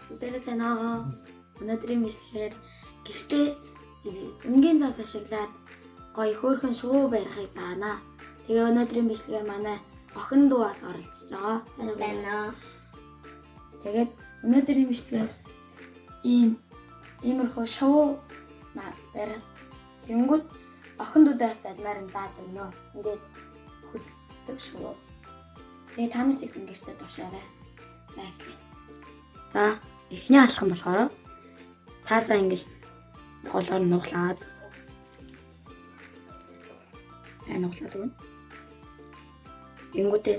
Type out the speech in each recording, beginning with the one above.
Бүгдээрээ сайн аа. Өнөөдрийн бичлэгээр гэртээ өнгийн цас ашиглаад гоё хөөрхөн шувуу барихыг заана. Тэгээ өнөөдрийн бичлэгээр манай охин дүү бас оролцож байгаа. Сайн байна. Тэгээд өнөөдрийн бичлэгээр иймэрхүү шувуу барих. Тэнгүүд охин дүүдээс адмаар нь даад өгнө. Ингээд хөдөлдөг шувуу. Тэгээ та нар ч гэсэн гэртээ туршаарай. Сайхан. За, эхний алхам болохоор цаасаа ингэж голоор нуглаад сайн нуглаад өгнө. Тэнгүүтээ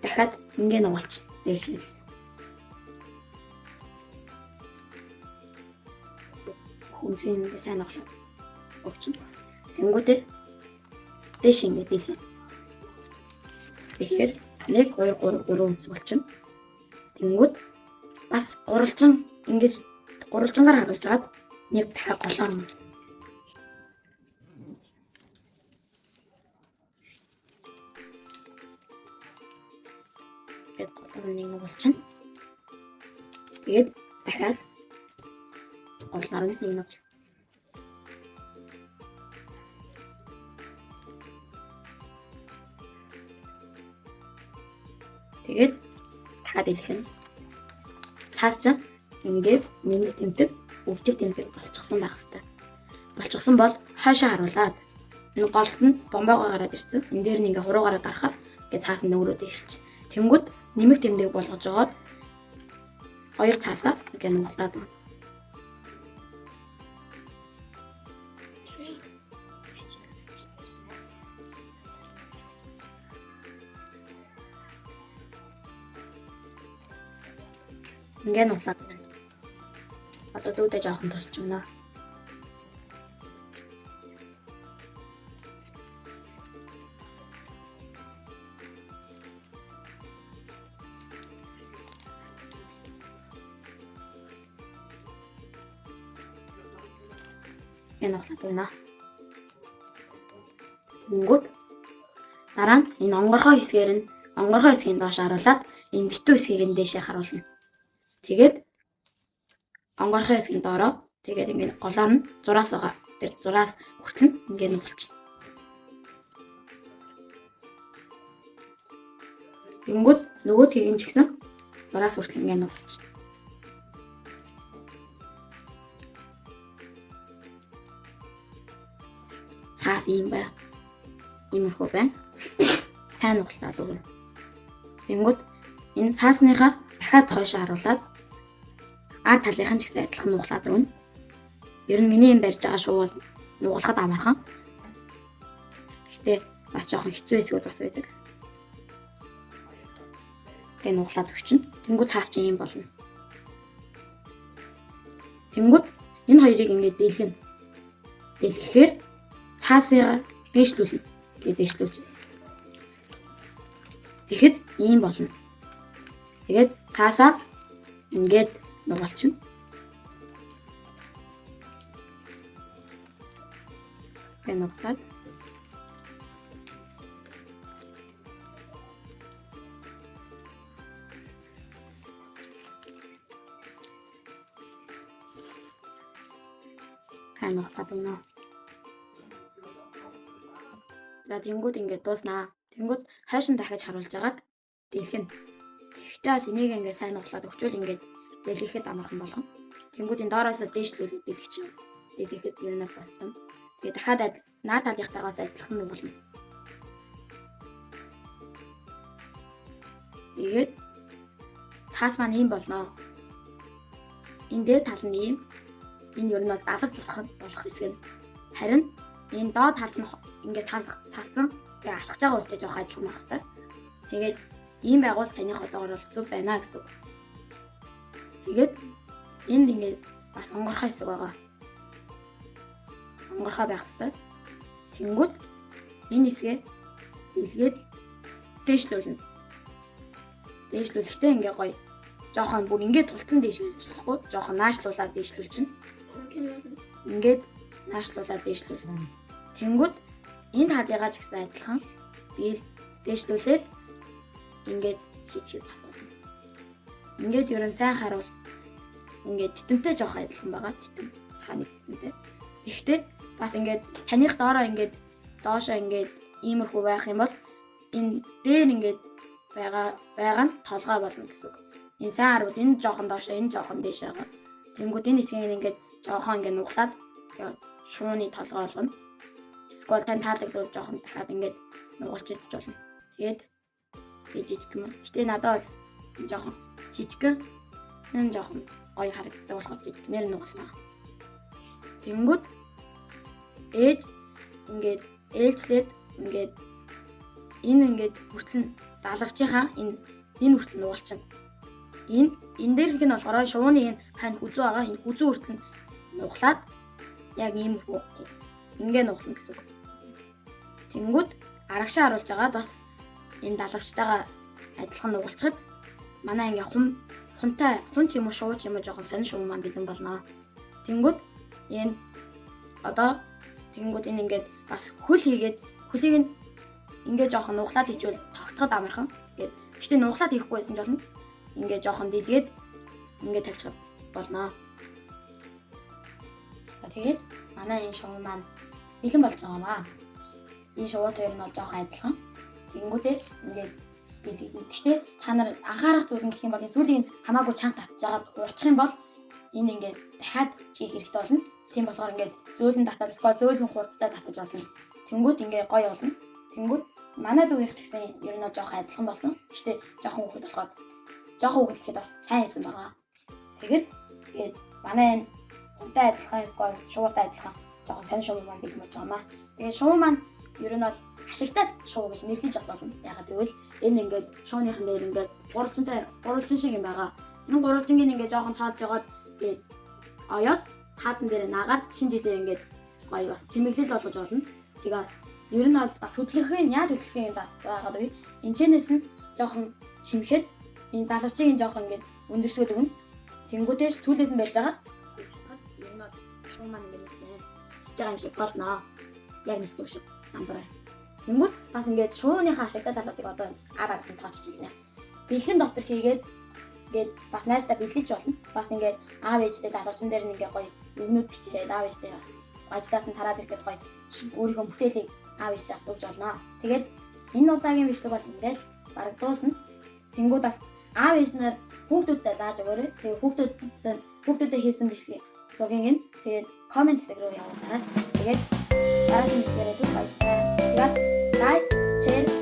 дахиад ингэ нугалж дээшээс. Үнэн ингэ сайн нуглаад өгч. Тэнгүүтээ дээш ингэ дийлээ. Тэгэхээр 1 2 3 4 болчихно. Тэнгүүд бас гурвалжин ингэж гурвалжингаар харуулж гаад нэг дахиад голоор нь. Тэгээд голоор нь нэг болчихно. Тэгээд дахиад голоор нь нэг. Тэгээд дахиад илхэн. Цаас ч ингээд нэмэг тэмдэг, өвчг тэмдэг болчихсон байх хэвээр. Болчихсон бол хойшоо харуулад энэ голд нь бомбоогоо гараад ирсэн. Энэ дээр нь ингээ хуруугаараа дарахад ингээ цаас нь өөрөө дэвшилж. Тэнгүүд нэмэг тэмдэг болгож жоод хоёр цаасаа ингээ нугалаад байна. Ингээ нуглаад байна. Одоо дүүдээ жоохон тусч өгнө. Энэ нуглаад байна. Тэнгүүд дараа нь энэ онгорхой хэсгийн доош харуулад энэ битүү хэсгийг нь дээшээ харуулна. Тэгээд онгорхой хэсгийн доороо тэгээд ингээд голоор нь зураас байгаа. Тэр зураас хүртэл нь ингээд нугалчих. Тэнгүүд нөгөө тийг нь ч гэсэн зураас хүртэл ингээд нугалчих. Цаас ийм байна. Иймэрхүү байна. Сайн нугалаад өгнө. Тэнгүүд энэ цаасныхаа дахиад хойшоо харуулад ард талынхан ч гэсэн адилхан нуглаад өгнө. Ер нь миний юм барьж байгаа шувуу нугалахад амархан. Гэтэ бас жоохон хэцүү хэсгүүд бас байдаг. Тэгээ нуглаад өгчин. Тэнгүүд цаас чинь юм болно. Тэнгүүд энэ хоёрыг ингээд дийлгэнэ. Дийлгэхээр цаасыгаа дээшлүүлнэ. Тэгээ дээшлүүлж. Тэгэхэд ийм болно. Тэгээд цаасаа ингээд нугалчихна. Тэгээд нуглаад байна. За тэнгүүд ингээд дууснаа. Тэнгүүд хайшин дахиж харуулж агаад дийлгэнэ. Гэхдээ бас энийг ингээд сайн нуглаад өгчвөл ингээд дэлгэхэд амархан болгоно. Тэнгүүд энэ доороос дээшлүүлээд дэлгэж. Дэлгэхэд юунаар батна. Тэгээ дахиад наад талынхтайгаас адилхан нугална. Тэгээд цаас маань ийм болно. Энэ дээр тал нь ийм. Энэ ер нь бол далавч болох хэсэг. Харин энэ доод тал нь ингээд салцсан. Тэгээ алхаж байгаа үедээ жоох адилхан байх хэрэгтэй. Тэгээд ийм байгуул таны хотоогоор бол зүв байна гэсэн. Тэгээд энд ингээд бас онгорхой хэсэг байгаа. Онгорхой байх хэрэгтэй. Тэнгүүд энэ хэсгээ дийлгээд дээшлүүлнэ. Дээшлүүлэхдээ ингээ гоё. Жохон бүр ингээд тултан дээшлүүлж болохгүй. Жохон наашлуулаад дээшлүүлчихнэ. Ингээд наашлуулаад дээшлүүлнэ. Тэнгүүд энэ талыгаа ч гэсэн адилхан дээшлүүлээд ингээд хийчихээ бас болно. Ингээд ерөн сайн харуул ингээд титэмтэй жоох адилхан байгаа. Титэм хааны титэмтэй. Тэгэхдээ бас ингээд таних доороо ингээд доошоо ингээд иймэрхүү байх юм бол энэ дээр ингээд байгаа нь толгой болно гэсэн үг. Энэ сайн харуул энэ жоохон доошоо энэ жоохон дээш байгаа. Тэнгүүд энэ хэсгийг ингээд жоохон ингээд нуглаад шууны толгой болгоно. Эсвэл тань таалагдвал жоохон дахиад ингээд нугалж идэж болно. Тэгээд жижиг юм. Гэтэ надад бол жоохон жижигэн энэ жоохон гоё харагддаг болохоор биднэр нугална. Тэнгүүд ингээд ээлжлээд ингээд энэ ингээд хүртэл далавчийнхаа энэ хүртэл нугалчихна. Энэ дээр их нь болохоор шувууны энэ хань хүзүү байгаа. Энэ хүзүү хүртэл нуглаад яг ийм ингээ нуглана гэсэн үг. Тэнгүүд арагшаа харуулж агаад бас энэ далавчтайгаа адилхан нугалчихад манай ингээ хун ч юм уу шуу ч юм уу жоохон сонир шуу маань бэлэн болно. Тэнгүүд энэ одоо тэнгүүд энэ ингээд бас хөл хийгээд хөлийг нь ингээ жоохон нуглаад хийжүүл тогтоход амархан. Тэгээд гэтээ нуглаад хийхгүй байсан ч болно. Ингээ жоохон дэлгээд ингээ тавьчих болно. За тэгээд манай энэ шуу маань бэлэн болж байгаа маа. Энэ шуутай ер нь бол жоохон адилхан. Тэнгүүдээ ингээд дэлгэн. Гэхдээ та нар анхаарах зүйл нь гэх юм бол зүйлийг хамаагүй чанга татчихагаад урчих юм бол энэ ингээд дахиад хийх хэрэгтэй болно. Тийм болохоор ингээд зөөлөн татаад эсвэл зөөлөн хурдтай татаж болно. Тэнгүүд ингээ гоё болно. Тэнгүүд манай дүүгийнх ч гэсэн ер нь жоохон адилхан болсон. Гэхдээ жоохон хөвгд болохоор жоохон хөвгд гэхэд бас сайн хэлсэн байгаа. Тэгээд манай энэ хунтай адилхан эсвэл шуутай адилхан жоохон сонир шуу маань бэлэн болж байгаа маа. Тэгээд шуу маань ер нь бол ашигтай шуу гэж нэрлэж бас болно. Ягаад гэвэл энэ ингээд шууныхан дээр ингээд гурвалжин шиг юм байгаа. Энэ гурвалжингийн ингээд жоохон цаалж жагаад оёод таазан дээр нагаад шинэ жилээр ингээд гоё бас чимэглэл болгож болно. Тэгээ бас ер нь бол бас хөдлөхийг яаж хөдлөхийг заагаад үгүй. Энэчнээс нь жоохон чимэхэд энэ далавчийг жоохон ингээд өндөрсгөл өгнө. Тэнгүүдээ сүүлээс нь барьж агаад ер нь бол шуу маань ингээд нисэж байгаа юм шиг болно. Яг нисэх шиг амбараа. Тэнгүүд бас ингээд шууныхаа ашигтай талуудыг одоо араа гэсэн тоочж илнэ. Бэлхэн дотор хийгээд ингээд бас найздаа бэлгэлж болно. Бас ингээд аав ээжтэй далавчин дээр нэг гоё өгнүүд бичээд аав ээжтэй бас ажлаас нь тараад ирэхэд гоё өөрийнхөө бүтээлийг аав ээжтэй асууж болно. Тэгээд энэ удаагийн бичлэг бол ингээд бараг дуусна. Тэнгүүд бас аав ээж нар хүүхдүүдтэй зааж өгөөрэй. Тэгээ хүүхдүүдэд хийсэн бичлэг зургийг нь тэгээд комент хэсэг рүү явуулаарай. Тэгээд дараагийн бичлэгээрээ түр баярлалаа. Тэгээс лайк, шеэр